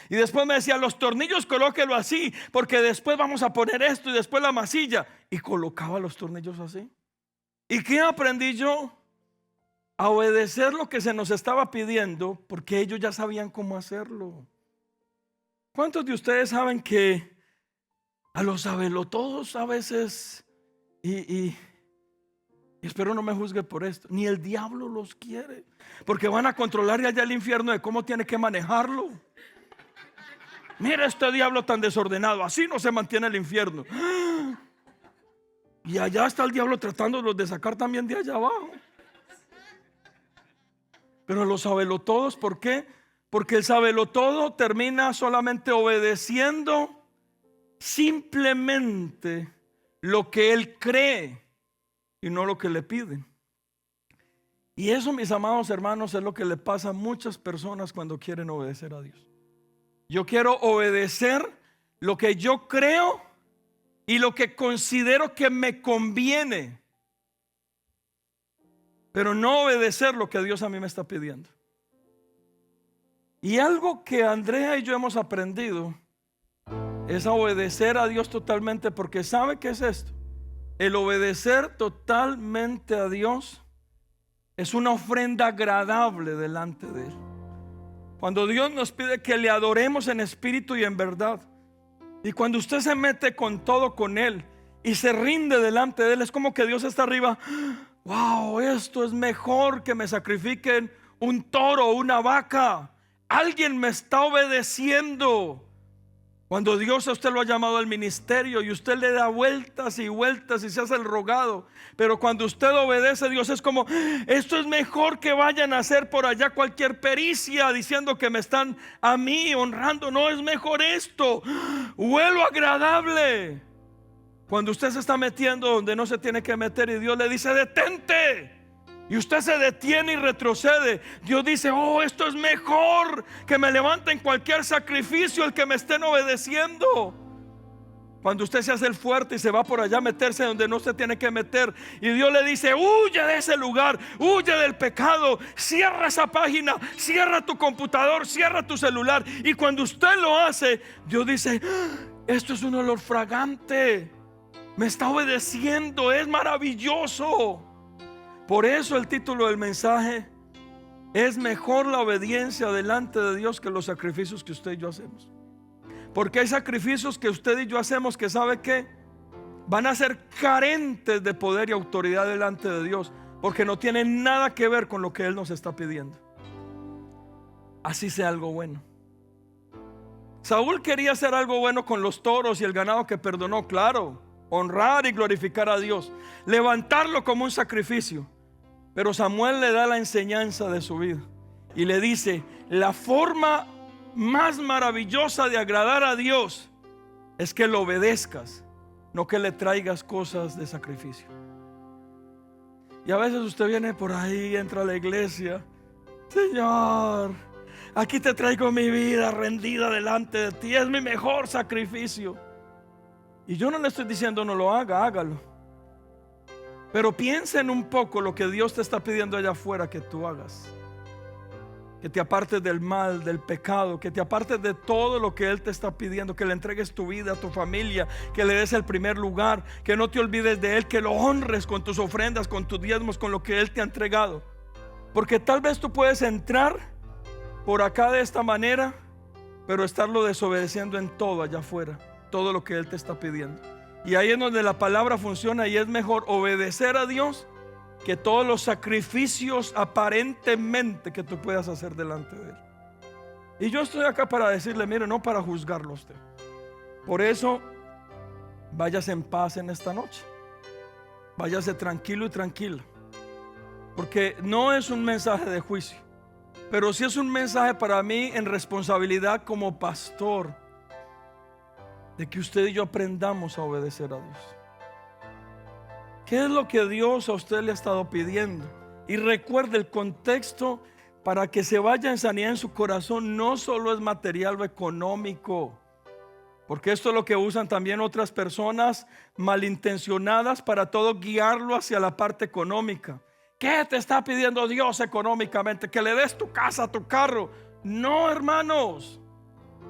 Y después me decían, los tornillos colóquelo así, porque después vamos a poner esto y después la masilla. Y colocaba los tornillos así. ¿Y qué aprendí yo? A obedecer lo que se nos estaba pidiendo, porque ellos ya sabían cómo hacerlo. ¿Cuántos de ustedes saben que a los sabelotodos a veces, y espero no me juzgue por esto, ni el diablo los quiere, porque van a controlar allá el infierno de cómo tiene que manejarlo? Mira este diablo tan desordenado, así no se mantiene el infierno. Y allá está el diablo tratándolos de sacar también de allá abajo. Pero los sabelotodos, ¿por qué? Porque el sabelotodo termina solamente obedeciendo simplemente lo que él cree y no lo que le piden. Y eso, mis amados hermanos, es lo que le pasa a muchas personas cuando quieren obedecer a Dios. Yo quiero obedecer lo que yo creo y lo que considero que me conviene, pero no obedecer lo que Dios a mí me está pidiendo. Y algo que Andrea y yo hemos aprendido es a obedecer a Dios totalmente, porque ¿sabe qué es esto? El obedecer totalmente a Dios es una ofrenda agradable delante de Él. Cuando Dios nos pide que le adoremos en espíritu y en verdad, y cuando usted se mete con todo con Él y se rinde delante de Él, es como que Dios está arriba. Wow, esto es mejor que me sacrifiquen un toro o una vaca. Alguien me está obedeciendo. Cuando Dios a usted lo ha llamado al ministerio y usted le da vueltas y vueltas y se hace el rogado, pero cuando usted obedece, Dios es como, esto es mejor que vayan a hacer por allá cualquier pericia diciendo que me están a mí honrando. No, es mejor esto. Vuelo agradable. Cuando usted se está metiendo donde no se tiene que meter y Dios le dice, detente, y usted se detiene y retrocede, Dios dice, oh, esto es mejor que me levanten cualquier sacrificio el que me estén obedeciendo. Cuando usted se hace el fuerte y se va por allá a meterse donde no se tiene que meter, y Dios le dice, huye de ese lugar, huye del pecado, cierra esa página, cierra tu computador, cierra tu celular. Y cuando usted lo hace, Dios dice, esto es un olor fragante, me está obedeciendo, es maravilloso. Por eso el título del mensaje es mejor la obediencia delante de Dios que los sacrificios que usted y yo hacemos. Porque hay sacrificios que usted y yo hacemos que sabe que van a ser carentes de poder y autoridad delante de Dios, porque no tienen nada que ver con lo que Él nos está pidiendo. Así sea algo bueno. Saúl quería hacer algo bueno con los toros y el ganado que perdonó, claro, honrar y glorificar a Dios, levantarlo como un sacrificio. Pero Samuel le da la enseñanza de su vida y le dice, la forma más maravillosa de agradar a Dios es que lo obedezcas, no que le traigas cosas de sacrificio. Y a veces usted viene por ahí, entra a la iglesia, Señor, aquí te traigo mi vida rendida delante de ti, es mi mejor sacrificio. Y yo no le estoy diciendo no lo haga, hágalo. Pero piensen un poco lo que Dios te está pidiendo allá afuera que tú hagas. Que te apartes del mal, del pecado, que te apartes de todo lo que Él te está pidiendo, que le entregues tu vida a tu familia, que le des el primer lugar, que no te olvides de Él, que lo honres con tus ofrendas, con tus diezmos, con lo que Él te ha entregado. Porque tal vez tú puedes entrar por acá de esta manera, pero estarlo desobedeciendo en todo allá afuera, todo lo que Él te está pidiendo. Y ahí es donde la palabra funciona, y es mejor obedecer a Dios que todos los sacrificios aparentemente que tú puedas hacer delante de Él. Y yo estoy acá para decirle, mire, no para juzgarlo a usted. Por eso, váyase en paz en esta noche. Váyase tranquilo y tranquila. Porque no es un mensaje de juicio, pero sí es un mensaje para mí en responsabilidad como pastor, de que usted y yo aprendamos a obedecer a Dios. ¿Qué es lo que Dios a usted le ha estado pidiendo? Y recuerde, el contexto para que se vaya en sanidad en su corazón no solo es material o económico, porque esto es lo que usan también otras personas malintencionadas para todo guiarlo hacia la parte económica. ¿Qué te está pidiendo Dios económicamente? Que le des tu casa, tu carro. No, hermanos.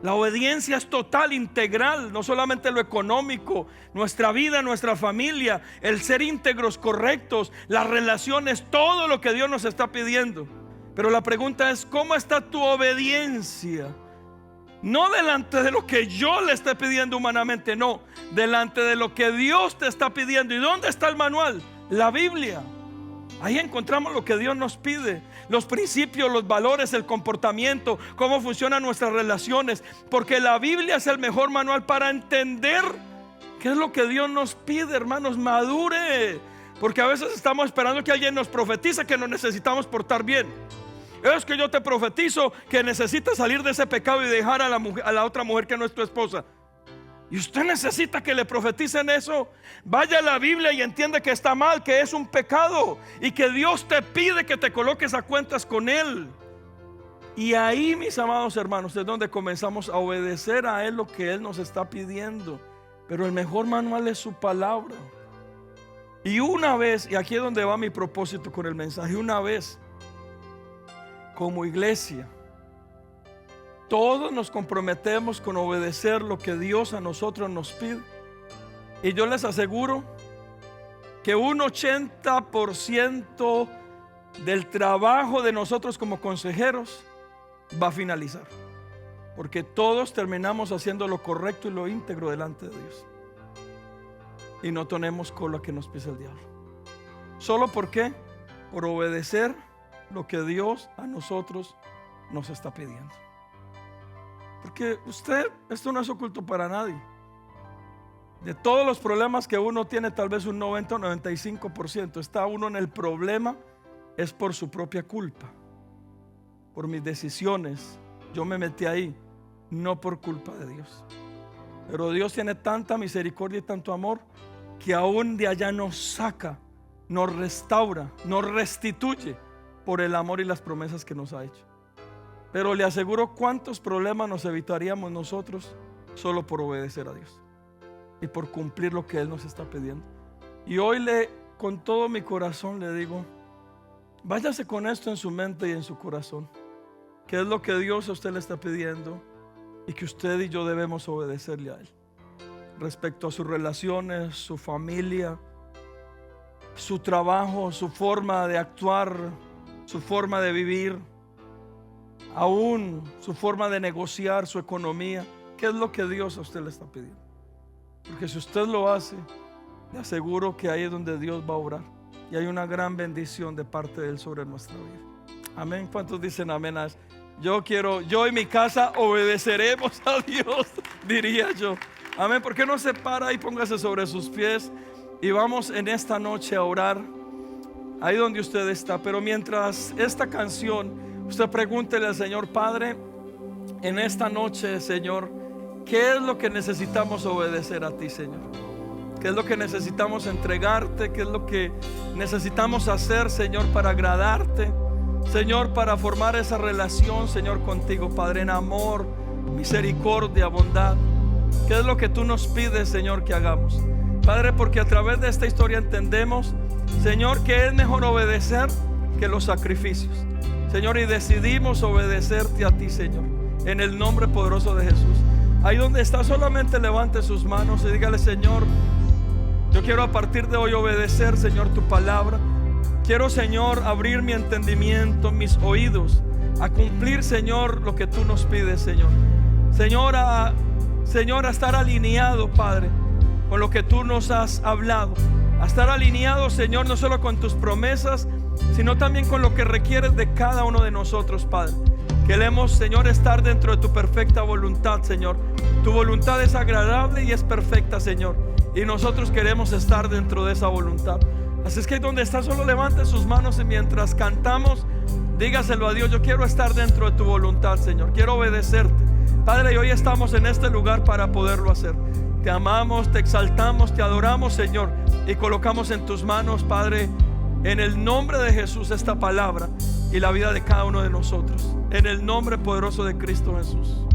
La obediencia es total, integral, no solamente lo económico, nuestra vida, nuestra familia, el ser íntegros, correctos, las relaciones, todo lo que Dios nos está pidiendo. Pero la pregunta es, ¿cómo está tu obediencia? No delante de lo que yo le esté pidiendo humanamente, no, delante de lo que Dios te está pidiendo. ¿Y dónde está el manual? La Biblia. Ahí encontramos lo que Dios nos pide, los principios, los valores, el comportamiento, cómo funcionan nuestras relaciones, porque la Biblia es el mejor manual para entender qué es lo que Dios nos pide, hermanos. Madure, porque a veces estamos esperando que alguien nos profetice que nos necesitamos portar bien. Es que yo te profetizo que necesitas salir de ese pecado y dejar a la otra mujer que no es tu esposa. Y usted necesita que le profeticen eso. Vaya a la Biblia y entiende que está mal, que es un pecado y que Dios te pide que te coloques a cuentas con Él. Y ahí, mis amados hermanos, es donde comenzamos a obedecer a Él lo que Él nos está pidiendo. Pero el mejor manual es su palabra. Y una vez, y aquí es donde va mi propósito con el mensaje, una vez como iglesia todos nos comprometemos con obedecer lo que Dios a nosotros nos pide, y yo les aseguro que un 80% del trabajo de nosotros como consejeros va a finalizar, porque todos terminamos haciendo lo correcto y lo íntegro delante de Dios, y no tenemos cola que nos pise el diablo. ¿Solo por qué? Por obedecer lo que Dios a nosotros nos está pidiendo. Porque esto no es oculto para nadie. De todos los problemas que uno tiene, tal vez un 90 o 95% está uno en el problema es por su propia culpa, por mis decisiones. Yo me metí ahí, no por culpa de Dios. Pero Dios tiene tanta misericordia y tanto amor que aún de allá nos saca, nos restaura, nos restituye por el amor y las promesas que nos ha hecho. Pero le aseguro cuántos problemas nos evitaríamos nosotros solo por obedecer a Dios y por cumplir lo que Él nos está pidiendo. Y hoy con todo mi corazón le digo, váyase con esto en su mente y en su corazón, que es lo que Dios a usted le está pidiendo y que usted y yo debemos obedecerle a Él respecto a sus relaciones, su familia, su trabajo, su forma de actuar, su forma de vivir, aún su forma de negociar, su economía. ¿Qué es lo que Dios a usted le está pidiendo? Porque si usted lo hace, le aseguro que ahí es donde Dios va a obrar, y hay una gran bendición de parte de Él sobre nuestra vida. Amén. ¿Cuántos dicen amén a eso? Yo y mi casa obedeceremos a Dios, diría yo. Amén. ¿Por qué no se para y póngase sobre sus pies y vamos en esta noche a orar ahí donde usted está? Pero mientras esta canción, usted pregúntele al Señor: Padre, en esta noche, Señor, ¿qué es lo que necesitamos obedecer a ti, Señor? ¿Qué es lo que necesitamos entregarte? ¿Qué es lo que necesitamos hacer, Señor, para agradarte? Señor, para formar esa relación, Señor, contigo, Padre, en amor, misericordia, bondad. ¿Qué es lo que tú nos pides, Señor, que hagamos? Padre, porque a través de esta historia entendemos, Señor, que es mejor obedecer que los sacrificios. Señor, y decidimos obedecerte a ti, Señor, en el nombre poderoso de Jesús. Ahí donde está, solamente levante sus manos y dígale: Señor, yo quiero a partir de hoy obedecer, Señor, tu palabra. Quiero, Señor, abrir mi entendimiento, mis oídos, a cumplir, Señor, lo que tú nos pides, Señor. Señor, a estar alineado, Padre, con lo que tú nos has hablado. A estar alineado, Señor, no solo con tus promesas, sino también con lo que requieres de cada uno de nosotros, Padre. Queremos, Señor, estar dentro de tu perfecta voluntad, Señor. Tu voluntad es agradable y es perfecta, Señor, y nosotros queremos estar dentro de esa voluntad. Así es que donde está, solo levante sus manos y mientras cantamos, dígaselo a Dios: yo quiero estar dentro de tu voluntad, Señor, quiero obedecerte, Padre. Y hoy estamos en este lugar para poderlo hacer. Te amamos, te exaltamos, te adoramos, Señor, y colocamos en tus manos, Padre, en el nombre de Jesús, esta palabra y la vida de cada uno de nosotros, en el nombre poderoso de Cristo Jesús.